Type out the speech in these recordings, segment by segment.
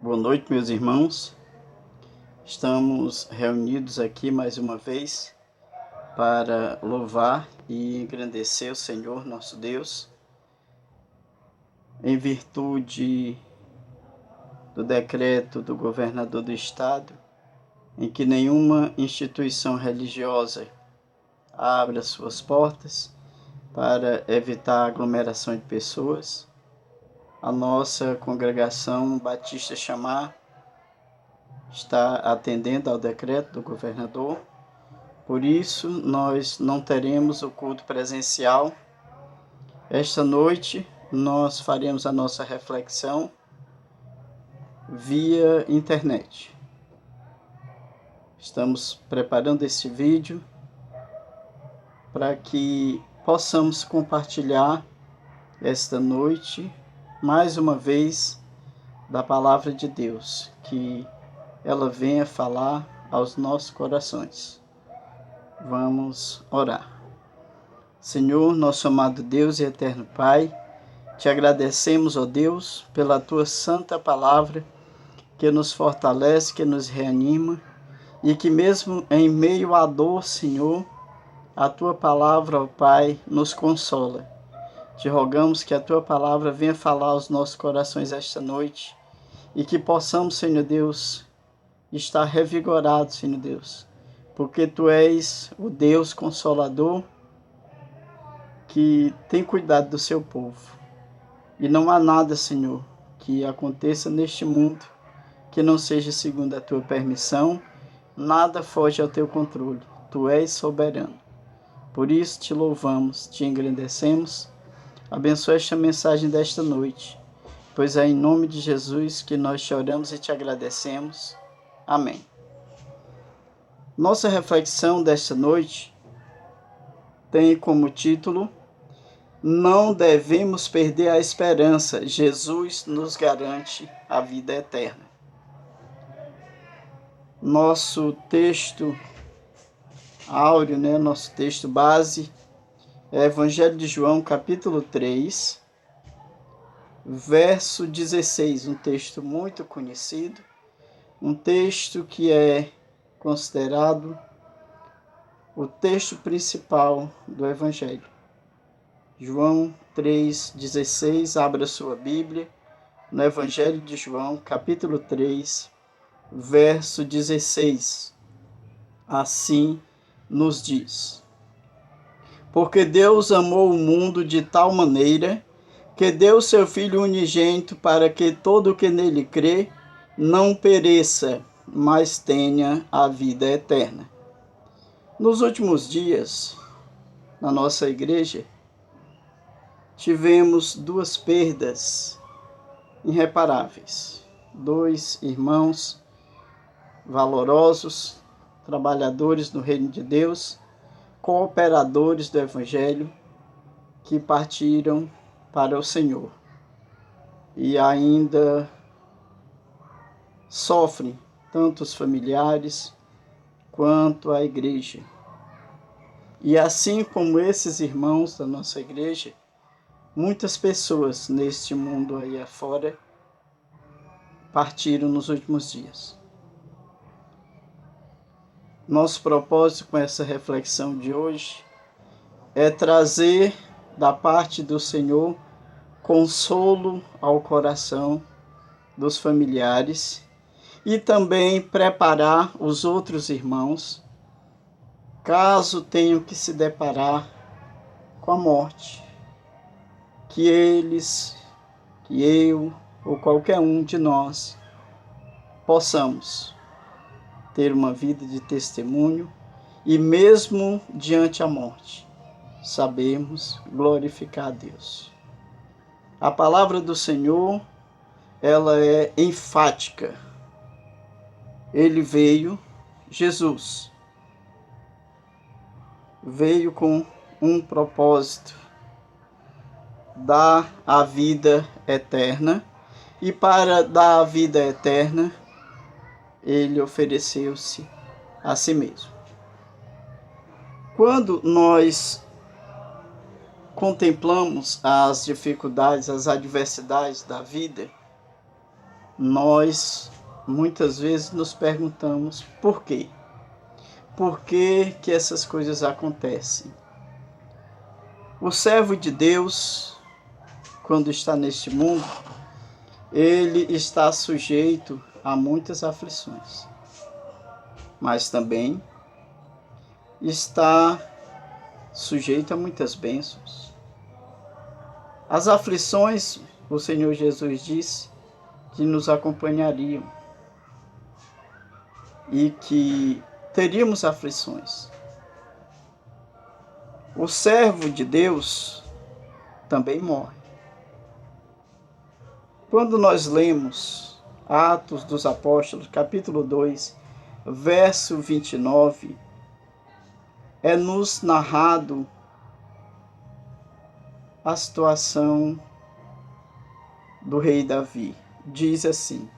Boa noite, meus irmãos. Estamos reunidos aqui mais uma vez para louvar e engrandecer o Senhor nosso Deus, em virtude do decreto do governador do estado, em que nenhuma instituição religiosa abra suas portas para evitar aglomeração de pessoas. A nossa congregação Batista Chamar está atendendo ao decreto do governador. Por isso, nós não teremos o culto presencial. Esta noite, nós faremos a nossa reflexão via internet. Estamos preparando esse vídeo para que possamos compartilhar esta noite, mais uma vez, da palavra de Deus, que ela venha falar aos nossos corações. Vamos orar. Senhor, nosso amado Deus e eterno Pai, te agradecemos, ó Deus, pela tua santa palavra, que nos fortalece, que nos reanima, e que mesmo em meio à dor, Senhor, a tua palavra, ó Pai, nos consola. Te rogamos que a tua palavra venha falar aos nossos corações esta noite, e que possamos, Senhor Deus, estar revigorados, Senhor Deus, porque tu és o Deus Consolador que tem cuidado do seu povo. E não há nada, Senhor, que aconteça neste mundo que não seja segundo a tua permissão. Nada foge ao teu controle. Tu és soberano. Por isso te louvamos, te engrandecemos. Abençoa esta mensagem desta noite, pois é em nome de Jesus que nós te oramos e te agradecemos. Amém. Nossa reflexão desta noite tem como título: Não devemos perder a esperança, Jesus nos garante a vida eterna. Nosso texto áureo, nosso texto base é Evangelho de João, capítulo 3, verso 16, um texto muito conhecido, um texto que é considerado o texto principal do Evangelho. João 3,16, abra sua Bíblia, no Evangelho de João, capítulo 3, verso 16. Assim nos diz: Porque Deus amou o mundo de tal maneira que deu seu Filho unigênito para que todo o que nele crê não pereça, mas tenha a vida eterna. Nos últimos dias, na nossa igreja, tivemos duas perdas irreparáveis. Dois irmãos valorosos, trabalhadores no reino de Deus, cooperadores do Evangelho, que partiram para o Senhor e ainda sofrem tanto os familiares quanto a igreja. E assim como esses irmãos da nossa igreja, muitas pessoas neste mundo aí afora partiram nos últimos dias. Nosso propósito com essa reflexão de hoje é trazer da parte do Senhor consolo ao coração dos familiares e também preparar os outros irmãos caso tenham que se deparar com a morte, que eles, que eu ou qualquer um de nós possamos ter uma vida de testemunho e mesmo diante a morte, sabemos glorificar a Deus. A palavra do Senhor, ela é enfática. Ele veio, Jesus, veio com um propósito: dar a vida eterna, e para dar a vida eterna, ele ofereceu-se a si mesmo. Quando nós contemplamos as dificuldades, as adversidades da vida, nós muitas vezes nos perguntamos por quê? Por que que essas coisas acontecem? O servo de Deus, quando está neste mundo, ele está sujeito a muitas aflições, mas também está sujeito a muitas bênçãos. As aflições, o Senhor Jesus disse, que nos acompanhariam e que teríamos aflições. O servo de Deus também morre. Quando nós lemos Atos dos Apóstolos, capítulo 2, verso 29, é-nos narrado a situação do rei Davi. Diz assim,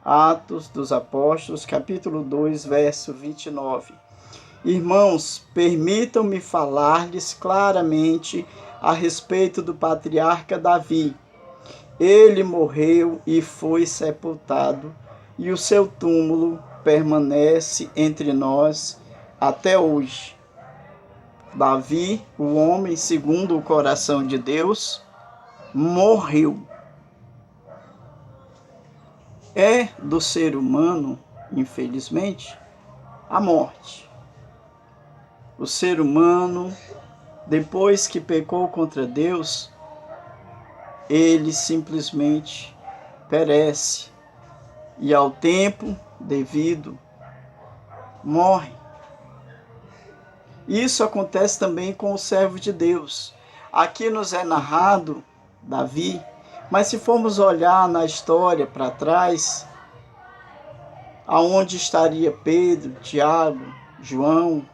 Atos dos Apóstolos, capítulo 2, verso 29. Irmãos, permitam-me falar-lhes claramente a respeito do patriarca Davi. Ele morreu e foi sepultado, e o seu túmulo permanece entre nós até hoje. Davi, o homem segundo o coração de Deus, morreu. É do ser humano, infelizmente, a morte. O ser humano, depois que pecou contra Deus, ele simplesmente perece e ao tempo devido morre. Isso acontece também com o servo de Deus. Aqui nos é narrado Davi, mas se formos olhar na história para trás, aonde estaria Pedro, Tiago, João,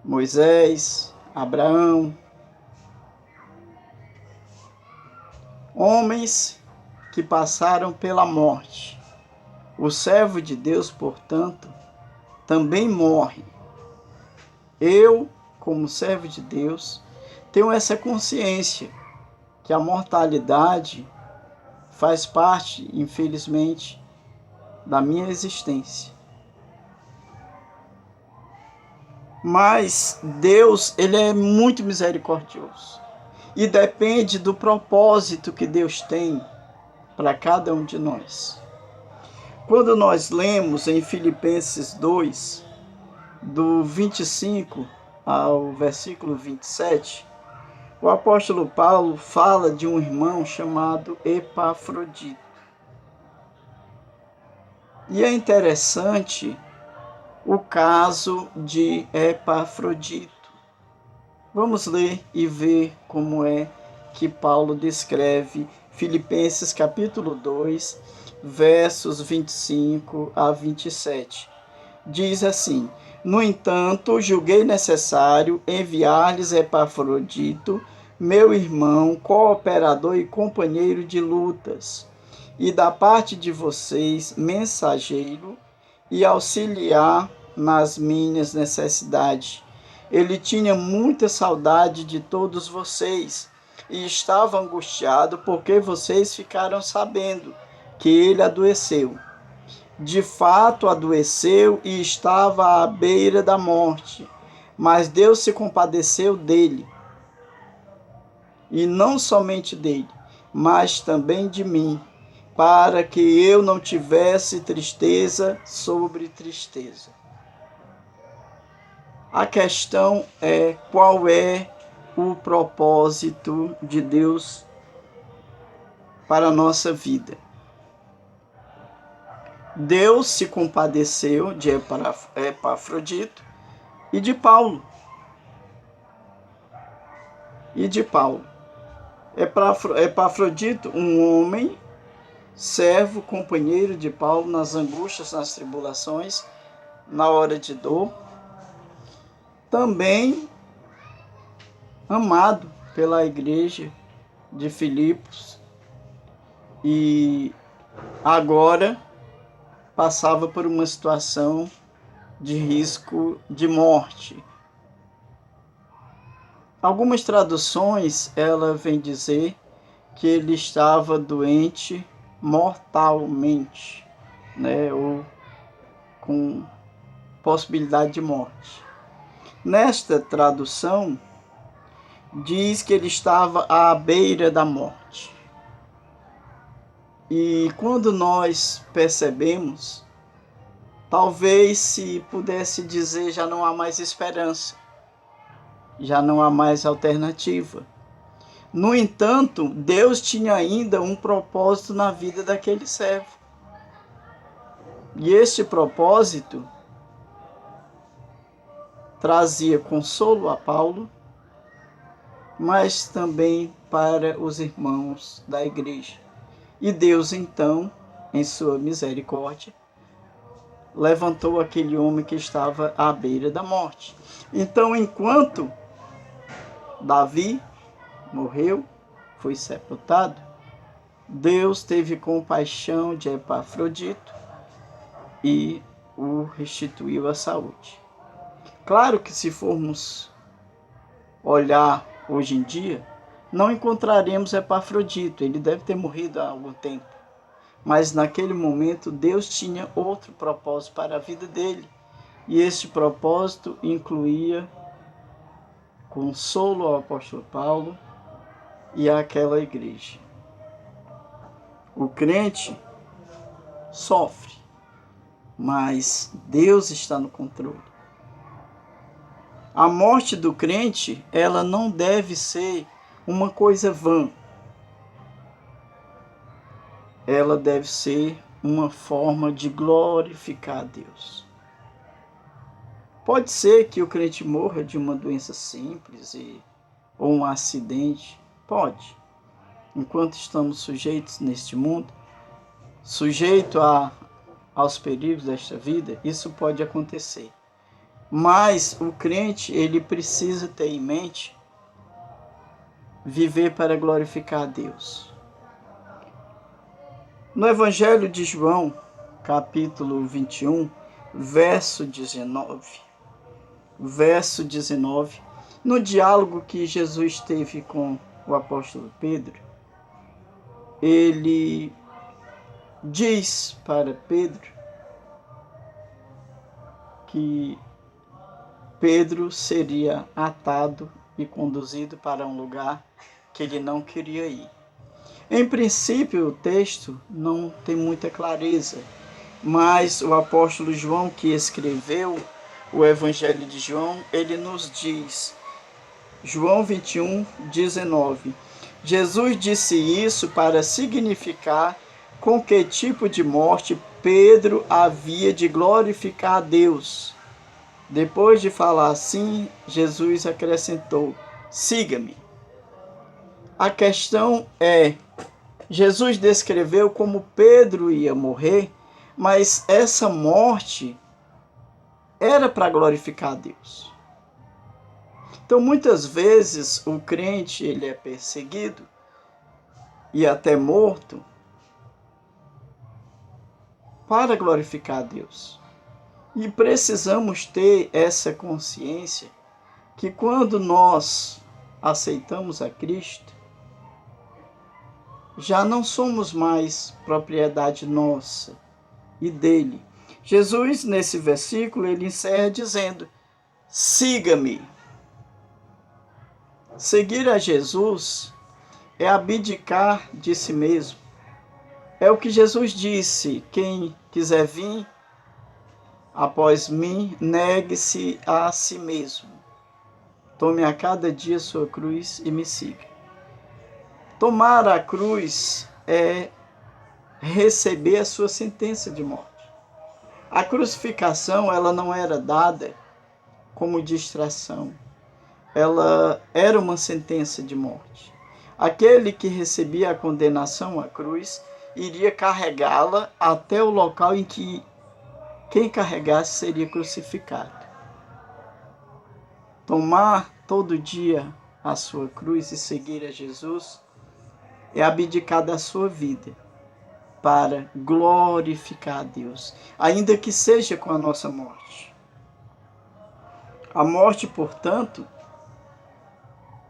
Moisés, Abraão, homens que passaram pela morte. O servo de Deus, portanto, também morre. Eu, como servo de Deus, tenho essa consciência que a mortalidade faz parte, infelizmente, da minha existência. Mas Deus, ele é muito misericordioso. E depende do propósito que Deus tem para cada um de nós. Quando nós lemos em Filipenses 2, do 25 ao versículo 27, o apóstolo Paulo fala de um irmão chamado Epafrodito. E é interessante o caso de Epafrodito. Vamos ler e ver como é que Paulo descreve Filipenses capítulo 2, versos 25 a 27. Diz assim: No entanto, julguei necessário enviar-lhes Epafrodito, meu irmão, cooperador e companheiro de lutas, e da parte de vocês, mensageiro e auxiliar nas minhas necessidades. Ele tinha muita saudade de todos vocês e estava angustiado porque vocês ficaram sabendo que ele adoeceu. De fato, adoeceu e estava à beira da morte, mas Deus se compadeceu dele. E não somente dele, mas também de mim, para que eu não tivesse tristeza sobre tristeza. A questão é qual é o propósito de Deus para a nossa vida. Deus se compadeceu de Epafrodito e de Paulo. Epafrodito, um homem, servo, companheiro de Paulo nas angústias, nas tribulações, na hora de dor. Também amado pela igreja de Filipos e agora passava por uma situação de risco de morte. Algumas traduções, ela vem dizer que ele estava doente mortalmente, né, ou com possibilidade de morte. Nesta tradução, diz que ele estava à beira da morte. E quando nós percebemos, talvez se pudesse dizer, já não há mais esperança, já não há mais alternativa. No entanto, Deus tinha ainda um propósito na vida daquele servo. E este propósito trazia consolo a Paulo, mas também para os irmãos da igreja. E Deus, então, em sua misericórdia, levantou aquele homem que estava à beira da morte. Então, enquanto Davi morreu, foi sepultado, Deus teve compaixão de Epafrodito e o restituiu à saúde. Claro que se formos olhar hoje em dia, não encontraremos Epafrodito, ele deve ter morrido há algum tempo. Mas naquele momento Deus tinha outro propósito para a vida dele. E este propósito incluía consolo ao apóstolo Paulo e àquela igreja. O crente sofre, mas Deus está no controle. A morte do crente, ela não deve ser uma coisa vã. Ela deve ser uma forma de glorificar a Deus. Pode ser que o crente morra de uma doença simples ou um acidente. Pode. Enquanto estamos sujeitos neste mundo, sujeito aos perigos desta vida, isso pode acontecer. Mas o crente, ele precisa ter em mente viver para glorificar a Deus. No Evangelho de João, capítulo 21, verso 19, no diálogo que Jesus teve com o apóstolo Pedro, ele diz para Pedro que Pedro seria atado e conduzido para um lugar que ele não queria ir. Em princípio, o texto não tem muita clareza, mas o apóstolo João, que escreveu o Evangelho de João, ele nos diz, João 21, 19, Jesus disse isso para significar com que tipo de morte Pedro havia de glorificar a Deus. Depois de falar assim, Jesus acrescentou, siga-me. A questão é, Jesus descreveu como Pedro ia morrer, mas essa morte era para glorificar a Deus. Então, muitas vezes, o crente ele é perseguido e até morto para glorificar a Deus. E precisamos ter essa consciência que quando nós aceitamos a Cristo, já não somos mais propriedade nossa e dele. Jesus, nesse versículo, ele encerra dizendo, siga-me. Seguir a Jesus é abdicar de si mesmo. É o que Jesus disse, quem quiser vir após mim, negue-se a si mesmo. Tome a cada dia sua cruz e me siga. Tomar a cruz é receber a sua sentença de morte. A crucificação, ela não era dada como distração. Ela era uma sentença de morte. Aquele que recebia a condenação à cruz iria carregá-la até o local em que quem carregasse seria crucificado. Tomar todo dia a sua cruz e seguir a Jesus é abdicar da sua vida para glorificar a Deus, ainda que seja com a nossa morte. A morte, portanto,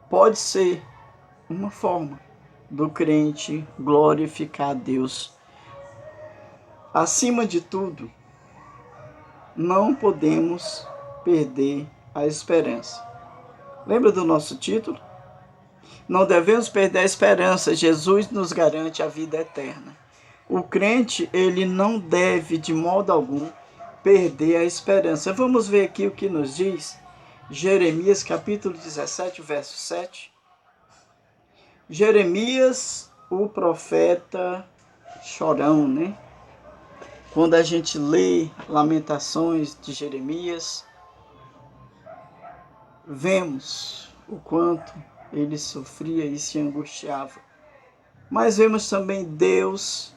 pode ser uma forma do crente glorificar a Deus Acima de tudo, não podemos perder a esperança. Lembra do nosso título? Não devemos perder a esperança. Jesus nos garante a vida eterna. O crente, ele não deve, de modo algum, perder a esperança. Vamos ver aqui o que nos diz Jeremias, capítulo 17, verso 7. Jeremias, o profeta chorão, né? Quando a gente lê Lamentações de Jeremias, vemos o quanto ele sofria e se angustiava. Mas vemos também Deus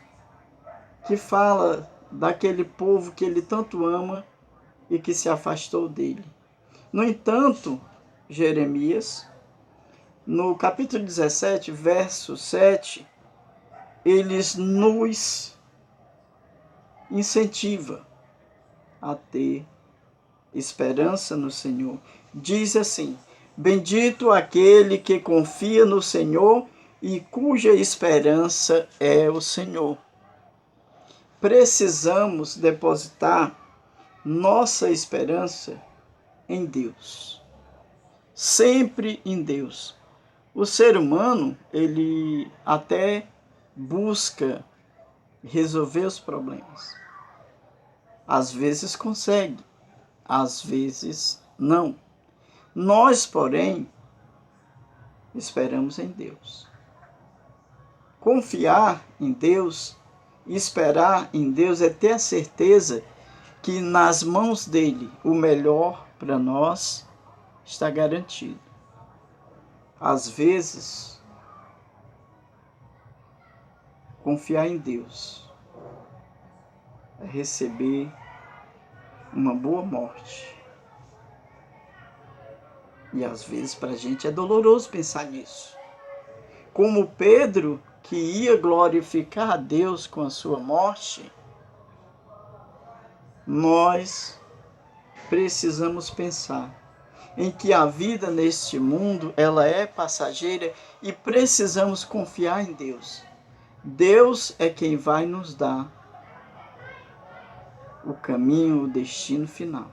que fala daquele povo que ele tanto ama e que se afastou dele. No entanto, Jeremias, no capítulo 17, verso 7, ele nos incentiva a ter esperança no Senhor. Diz assim: bendito aquele que confia no Senhor e cuja esperança é o Senhor. Precisamos depositar nossa esperança em Deus. Sempre em Deus. O ser humano, ele até busca resolver os problemas. Às vezes consegue, às vezes não. Nós, porém, esperamos em Deus. Confiar em Deus, esperar em Deus é ter a certeza que nas mãos dele o melhor para nós está garantido. Às vezes, confiar em Deus é receber uma boa morte. E às vezes para a gente é doloroso pensar nisso. Como Pedro, que ia glorificar a Deus com a sua morte, nós precisamos pensar em que a vida neste mundo ela é passageira e precisamos confiar em Deus. Deus é quem vai nos dar o caminho, o destino final.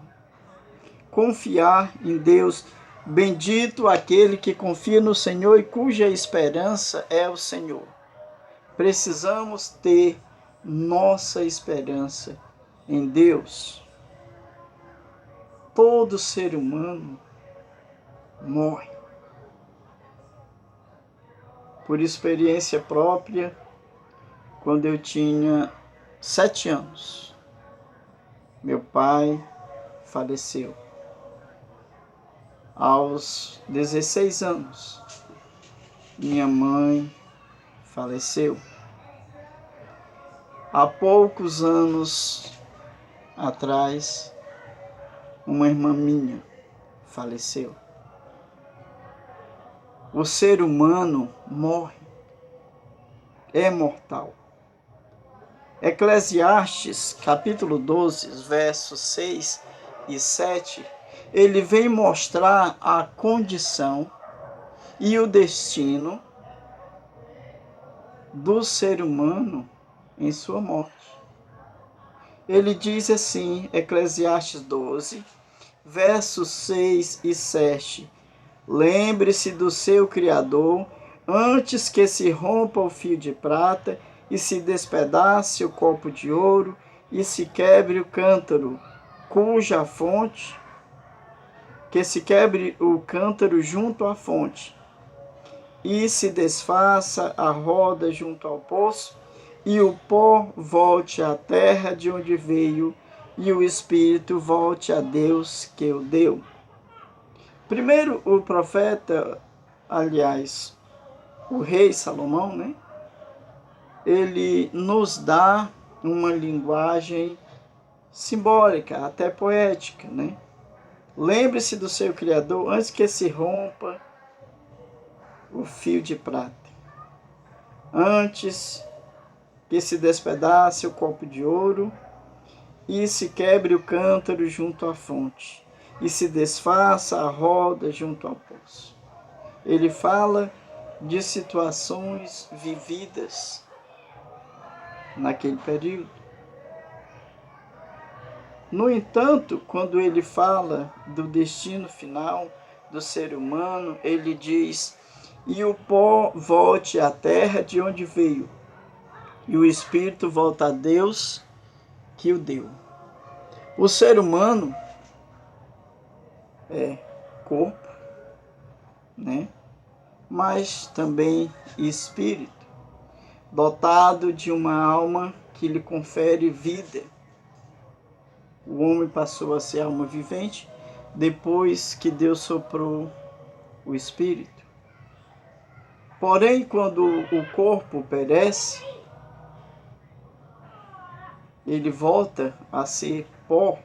Confiar em Deus. Bendito aquele que confia no Senhor e cuja esperança é o Senhor. Precisamos ter nossa esperança em Deus. Todo ser humano morre. Por experiência própria, quando eu tinha 7 anos, meu pai faleceu. Aos 16 anos, minha mãe faleceu. Há poucos anos atrás, uma irmã minha faleceu. O ser humano morre, é mortal. Eclesiastes, capítulo 12, versos 6 e 7, ele vem mostrar a condição e o destino do ser humano em sua morte. Ele diz assim, Eclesiastes 12, versos 6 e 7, lembre-se do seu Criador antes que se rompa o fio de prata e se despedace o copo de ouro e se quebre o cântaro, cuja fonte, que se quebre o cântaro junto à fonte, e se desfaça a roda junto ao poço, e o pó volte à terra de onde veio, e o espírito volte a Deus que o deu. Primeiro, o profeta, aliás, o rei Salomão, né? Ele nos dá uma linguagem simbólica, até poética, né? Lembre-se do seu Criador antes que se rompa o fio de prata, antes que se despedace o copo de ouro e se quebre o cântaro junto à fonte e se desfaça a roda junto ao poço. Ele fala de situações vividas naquele período. No entanto, quando ele fala do destino final do ser humano, ele diz: e o pó volte à terra de onde veio, e o espírito volta a Deus que o deu. O ser humano é corpo, né? Mas também espírito, dotado de uma alma que lhe confere vida. O homem passou a ser alma vivente depois que Deus soprou o espírito. Porém, quando o corpo perece, ele volta a ser pó,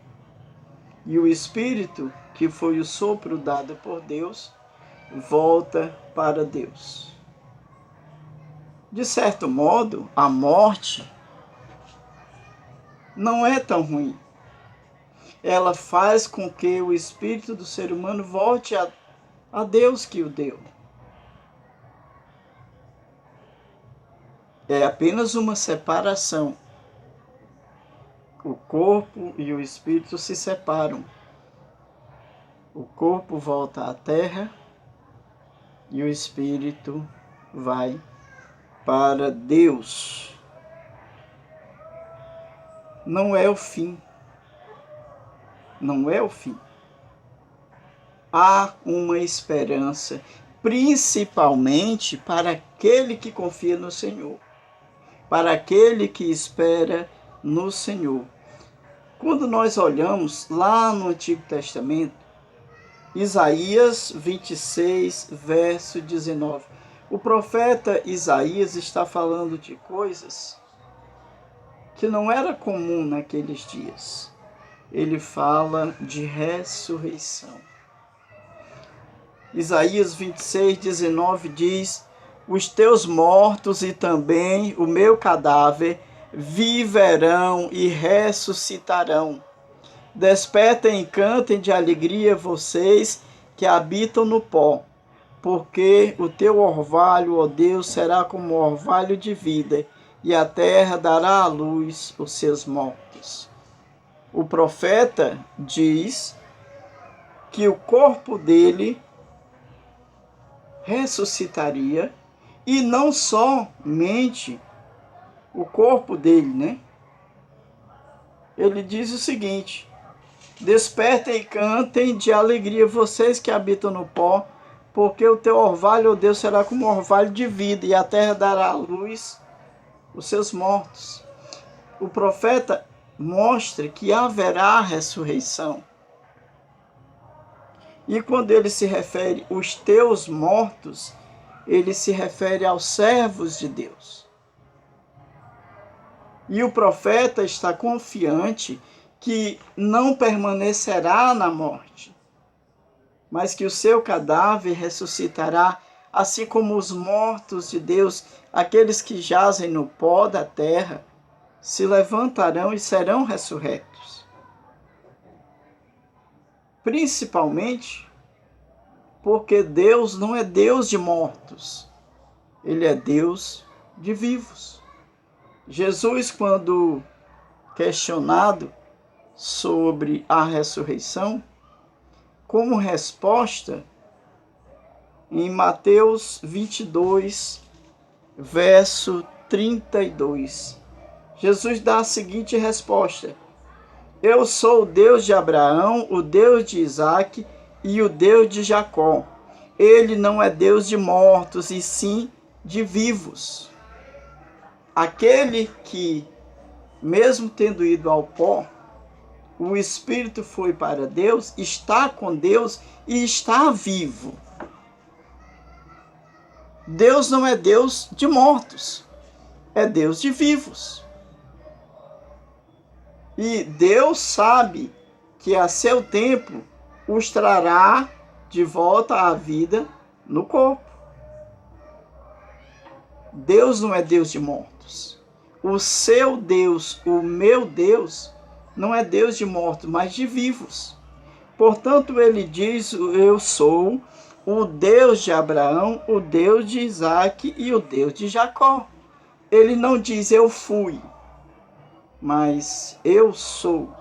e o espírito, que foi o sopro dado por Deus, volta para Deus. De certo modo, a morte não é tão ruim. Ela faz com que o espírito do ser humano volte a Deus que o deu. É apenas uma separação. O corpo e o espírito se separam. O corpo volta à terra e o espírito vai para Deus. Não é o fim. Não é o fim. Há uma esperança, principalmente para aquele que confia no Senhor, para aquele que espera no Senhor. Quando nós olhamos lá no Antigo Testamento, Isaías 26, verso 19, o profeta Isaías está falando de coisas que não era comum naqueles dias. Ele fala de ressurreição. Isaías 26, 19 diz: os teus mortos e também o meu cadáver viverão e ressuscitarão. Despertem e cantem de alegria vocês que habitam no pó, porque o teu orvalho, ó Deus, será como orvalho de vida, e a terra dará à luz os seus mortos. O profeta diz que o corpo dele ressuscitaria, e não somente o corpo dele, né? Ele diz o seguinte: despertem e cantem de alegria vocês que habitam no pó, porque o teu orvalho, ó Deus, será como um orvalho de vida, e a terra dará à luz os seus mortos. O profeta mostra que haverá ressurreição. E quando ele se refere aos teus mortos, ele se refere aos servos de Deus. E o profeta está confiante que não permanecerá na morte, mas que o seu cadáver ressuscitará, assim como os mortos de Deus, aqueles que jazem no pó da terra, se levantarão e serão ressurretos. Principalmente porque Deus não é Deus de mortos, Ele é Deus de vivos. Jesus, quando questionado sobre a ressurreição, como resposta, em Mateus 22, verso 32, Jesus dá a seguinte resposta: eu sou o Deus de Abraão, o Deus de Isaque e o Deus de Jacó. Ele não é Deus de mortos, e sim de vivos. Aquele que, mesmo tendo ido ao pó, o Espírito foi para Deus, está com Deus e está vivo. Deus não é Deus de mortos, é Deus de vivos. E Deus sabe que a seu tempo os trará de volta à vida no corpo. Deus não é Deus de mortos. O seu Deus, o meu Deus, não é Deus de mortos, mas de vivos. Portanto, ele diz: eu sou o Deus de Abraão, o Deus de Isaque e o Deus de Jacó. Ele não diz eu fui, mas eu sou.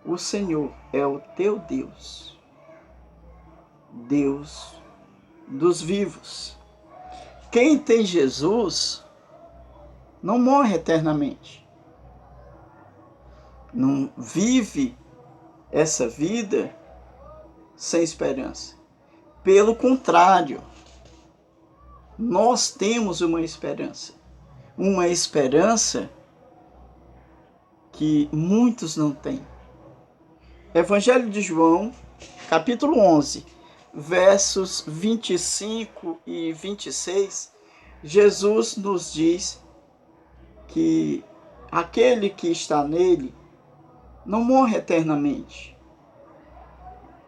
O Senhor é o teu Deus, Deus dos vivos. Quem tem Jesus não morre eternamente. Não vive essa vida sem esperança. Pelo contrário, nós temos uma esperança que muitos não têm. Evangelho de João, capítulo 11, versos 25 e 26, Jesus nos diz que aquele que está nele não morre eternamente.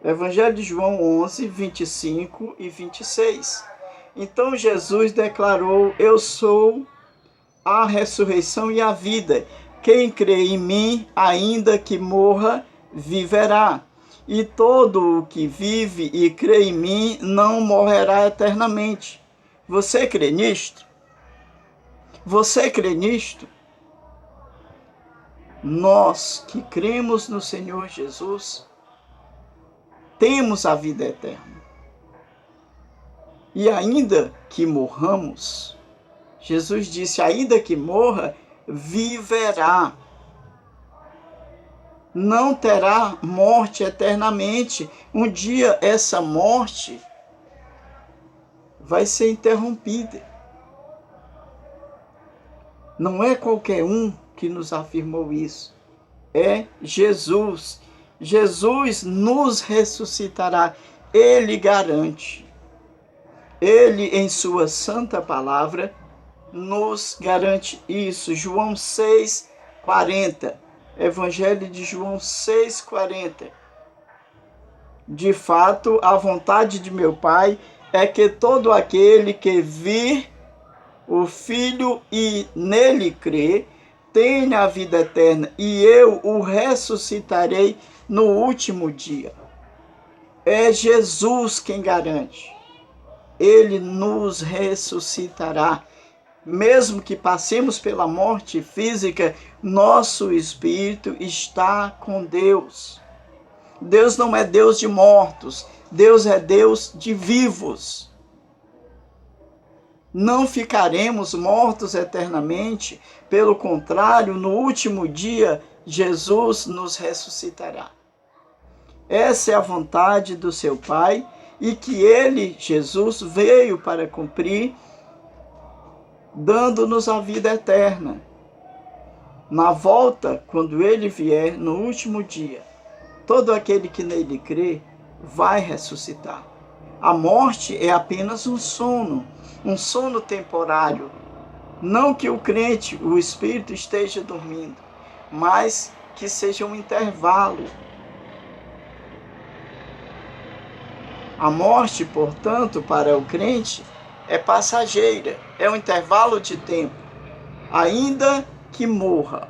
Evangelho de João 11, 25 e 26. Então Jesus declarou: eu sou a ressurreição e a vida. Quem crê em mim, ainda que morra, viverá. E todo o que vive e crê em mim não morrerá eternamente. Você crê nisto? Você crê nisto? Nós que cremos no Senhor Jesus, temos a vida eterna. E ainda que morramos, Jesus disse, ainda que morra, viverá. Não terá morte eternamente. Um dia essa morte vai ser interrompida. Não é qualquer um que nos afirmou isso. É Jesus. Jesus nos ressuscitará. Ele garante. Ele, em sua santa palavra, nos garante isso. João 6,40. Evangelho de João 6,40. De fato, a vontade de meu Pai é que todo aquele que vir o Filho e nele crê, tenha a vida eterna, e eu o ressuscitarei no último dia. É Jesus quem garante. Ele nos ressuscitará. Mesmo que passemos pela morte física, nosso espírito está com Deus. Deus não é Deus de mortos, Deus é Deus de vivos. Não ficaremos mortos eternamente, pelo contrário, no último dia, Jesus nos ressuscitará. Essa é a vontade do seu Pai e que ele, Jesus, veio para cumprir, dando-nos a vida eterna. Na volta, quando ele vier, no último dia, todo aquele que nele crê vai ressuscitar. A morte é apenas um sono temporário. Não que o crente, o espírito, esteja dormindo, mas que seja um intervalo. A morte, portanto, para o crente, é passageira, é um intervalo de tempo. Ainda que morra,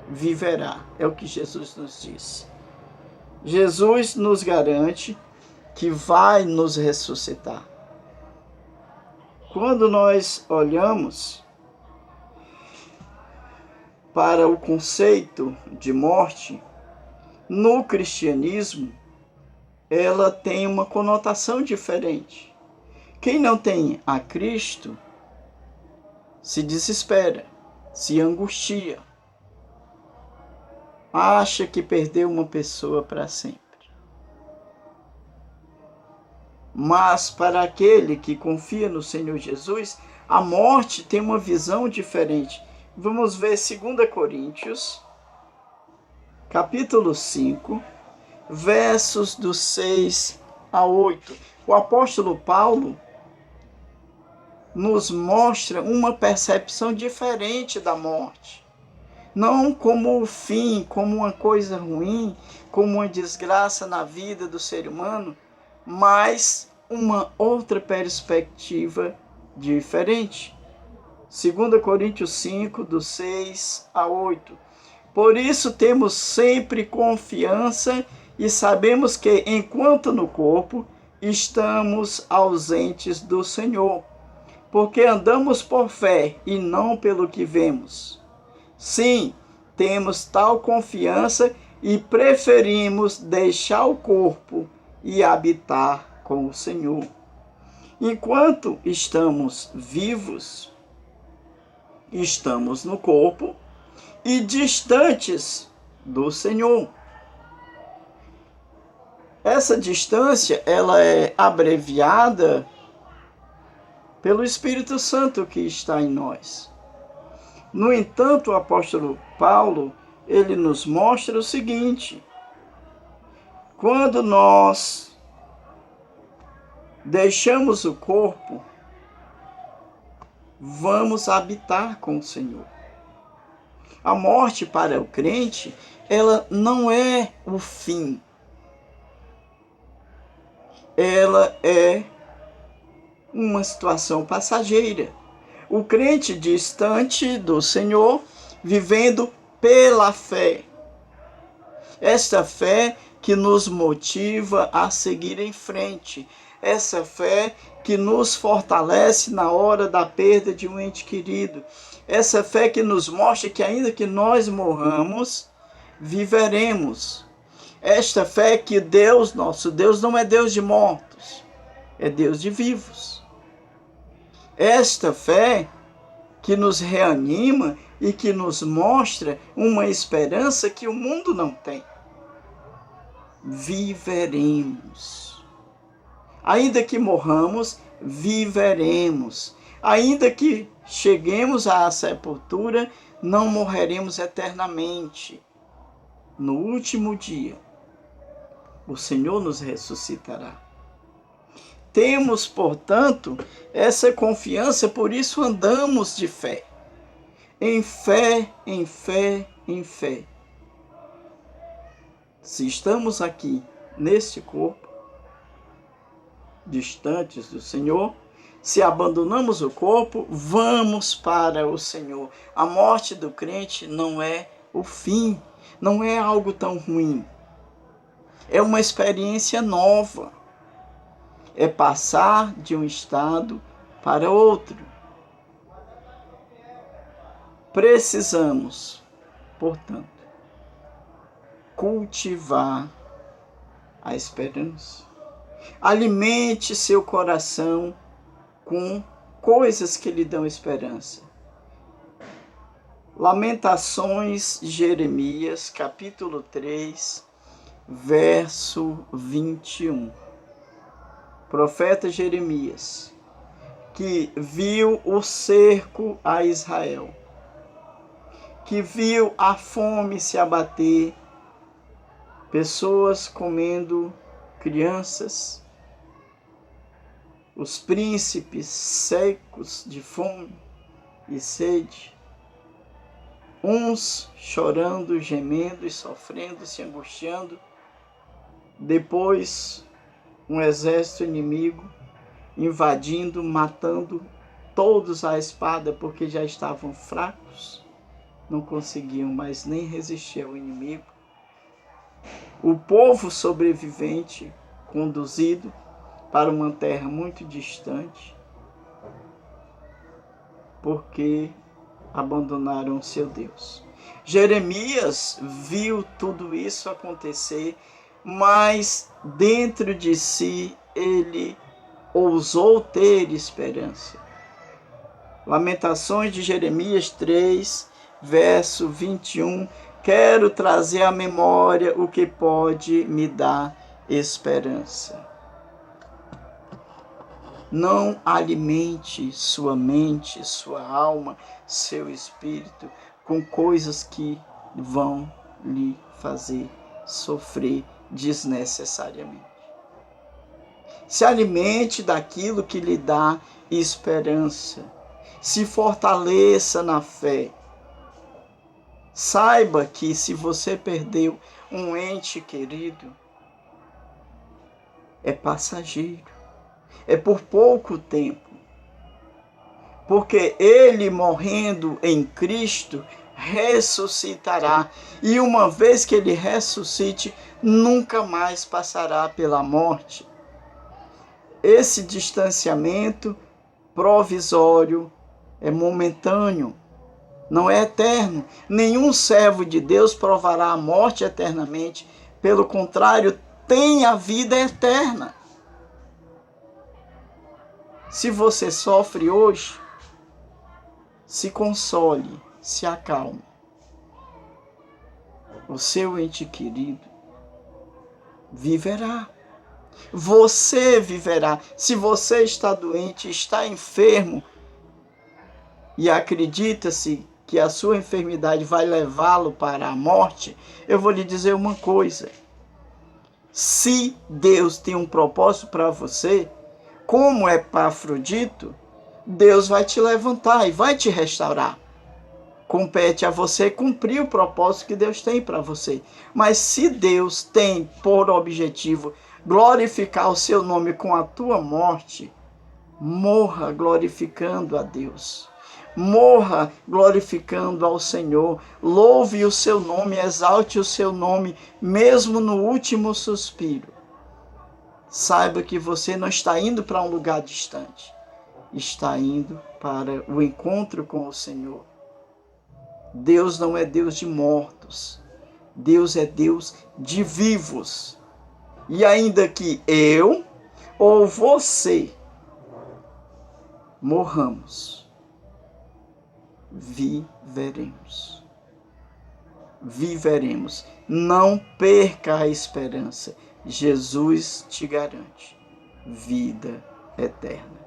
viverá. É o que Jesus nos diz. Jesus nos garante que vai nos ressuscitar. Quando nós olhamos para o conceito de morte, no cristianismo, ela tem uma conotação diferente. Quem não tem a Cristo se desespera, se angustia, acha que perdeu uma pessoa para sempre. Mas para aquele que confia no Senhor Jesus, a morte tem uma visão diferente. Vamos ver 2 Coríntios, capítulo 5, versos do 6 a 8. O apóstolo Paulo nos mostra uma percepção diferente da morte. Não como o fim, como uma coisa ruim, como uma desgraça na vida do ser humano, mas uma outra perspectiva diferente. 2 Coríntios 5, do 6 a 8. Por isso temos sempre confiança e sabemos que, enquanto no corpo, estamos ausentes do Senhor, porque andamos por fé e não pelo que vemos. Sim, temos tal confiança e preferimos deixar o corpo e habitar com o Senhor. Enquanto estamos vivos, estamos no corpo e distantes do Senhor. Essa distância, ela é abreviada pelo Espírito Santo que está em nós. No entanto, o apóstolo Paulo, ele nos mostra o seguinte: quando nós deixamos o corpo, vamos habitar com o Senhor. A morte para o crente, ela não é o fim. Ela é uma situação passageira. O crente distante do Senhor, vivendo pela fé. Esta fé que nos motiva a seguir em frente. Essa fé que nos fortalece na hora da perda de um ente querido. Essa fé que nos mostra que ainda que nós morramos, viveremos. Esta fé que Deus, nosso Deus, não é Deus de mortos, é Deus de vivos. Esta fé que nos reanima e que nos mostra uma esperança que o mundo não tem. Viveremos. Ainda que morramos, viveremos. Ainda que cheguemos à sepultura, não morreremos eternamente. No último dia, o Senhor nos ressuscitará. Temos, portanto, essa confiança, por isso andamos de fé. Em fé, em fé, em fé. Se estamos aqui neste corpo, distantes do Senhor, se abandonamos o corpo, vamos para o Senhor. A morte do crente não é o fim, não é algo tão ruim. É uma experiência nova. É passar de um estado para outro. Precisamos, portanto, cultivar a esperança. Alimente seu coração com coisas que lhe dão esperança. Lamentações, Jeremias, capítulo 3, verso 21. Profeta Jeremias, que viu o cerco a Israel, que viu a fome se abater, pessoas comendo crianças, os príncipes secos de fome e sede, uns chorando, gemendo e sofrendo, se angustiando, depois um exército inimigo invadindo, matando todos à espada porque já estavam fracos, não conseguiam mais nem resistir ao inimigo. O povo sobrevivente conduzido para uma terra muito distante porque abandonaram seu Deus. Jeremias viu tudo isso acontecer, mas dentro de si ele ousou ter esperança. Lamentações de Jeremias 3, verso 21. Quero trazer à memória o que pode me dar esperança. Não alimente sua mente, sua alma, seu espírito com coisas que vão lhe fazer sofrer desnecessariamente. Se alimente daquilo que lhe dá esperança. Se fortaleça na fé. Saiba que se você perdeu um ente querido, é passageiro. É por pouco tempo. Porque ele, morrendo em Cristo, ressuscitará. E uma vez que ele ressuscite, nunca mais passará pela morte. Esse distanciamento provisório é momentâneo. não é eterno. Nenhum servo de Deus provará a morte eternamente. Pelo contrário, tem a vida eterna. Se você sofre hoje, se console, se acalme. O seu ente querido viverá. Você viverá. Se você está doente, está enfermo, e acredita-se que a sua enfermidade vai levá-lo para a morte, eu vou lhe dizer uma coisa. Se Deus tem um propósito para você, como Epafrodito, Deus vai te levantar e vai te restaurar. Compete a você cumprir o propósito que Deus tem para você. Mas se Deus tem por objetivo glorificar o seu nome com a tua morte, morra glorificando a Deus. Morra glorificando ao Senhor. Louve o seu nome, exalte o seu nome, mesmo no último suspiro. Saiba que você não está indo para um lugar distante. Está indo para o encontro com o Senhor. Deus não é Deus de mortos. Deus é Deus de vivos. E ainda que eu ou você morramos, viveremos. Viveremos. Não perca a esperança. Jesus te garante vida eterna.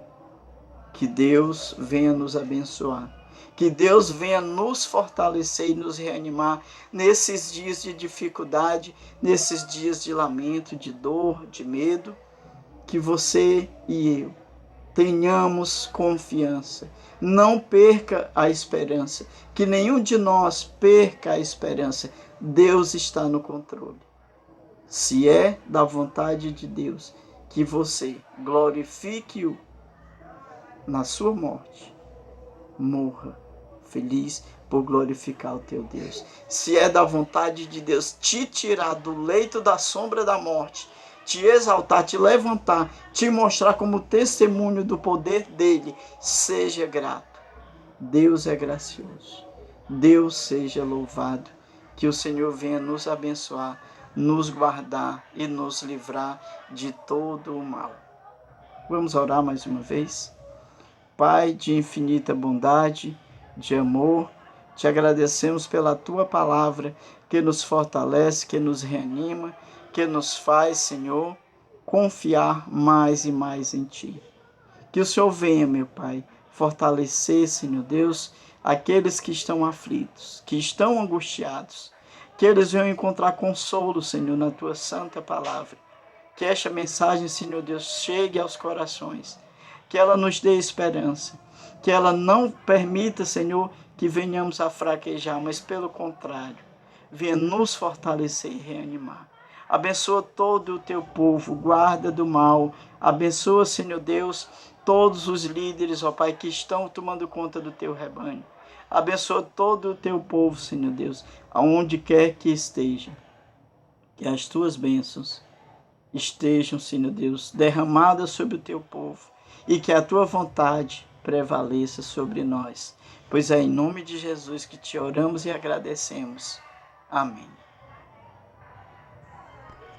Que Deus venha nos abençoar. Que Deus venha nos fortalecer e nos reanimar nesses dias de dificuldade, nesses dias de lamento, de dor, de medo. Que você e eu tenhamos confiança. Não perca a esperança. Que nenhum de nós perca a esperança. Deus está no controle. Se é da vontade de Deus que você glorifique-o na sua morte, morra feliz por glorificar o teu Deus. Se é da vontade de Deus te tirar do leito da sombra da morte, te exaltar, te levantar, te mostrar como testemunho do poder dele, seja grato. Deus é gracioso. Deus seja louvado. Que o Senhor venha nos abençoar, nos guardar e nos livrar de todo o mal. Vamos orar mais uma vez? Pai de infinita bondade, de amor, te agradecemos pela tua palavra que nos fortalece, que nos reanima, que nos faz, Senhor, confiar mais e mais em ti. Que o Senhor venha, meu Pai, fortalecer, Senhor Deus, aqueles que estão aflitos, que estão angustiados, que eles venham encontrar consolo, Senhor, na tua santa palavra. Que esta mensagem, Senhor Deus, chegue aos corações, que ela nos dê esperança, que ela não permita, Senhor, que venhamos a fraquejar, mas pelo contrário, venha nos fortalecer e reanimar. Abençoa todo o teu povo, guarda do mal. Abençoa, Senhor Deus, todos os líderes, ó Pai, que estão tomando conta do teu rebanho. Abençoa todo o teu povo, Senhor Deus, aonde quer que esteja. Que as tuas bênçãos estejam, Senhor Deus, derramadas sobre o teu povo e que a tua vontade prevaleça sobre nós. Pois é em nome de Jesus que te oramos e agradecemos. Amém.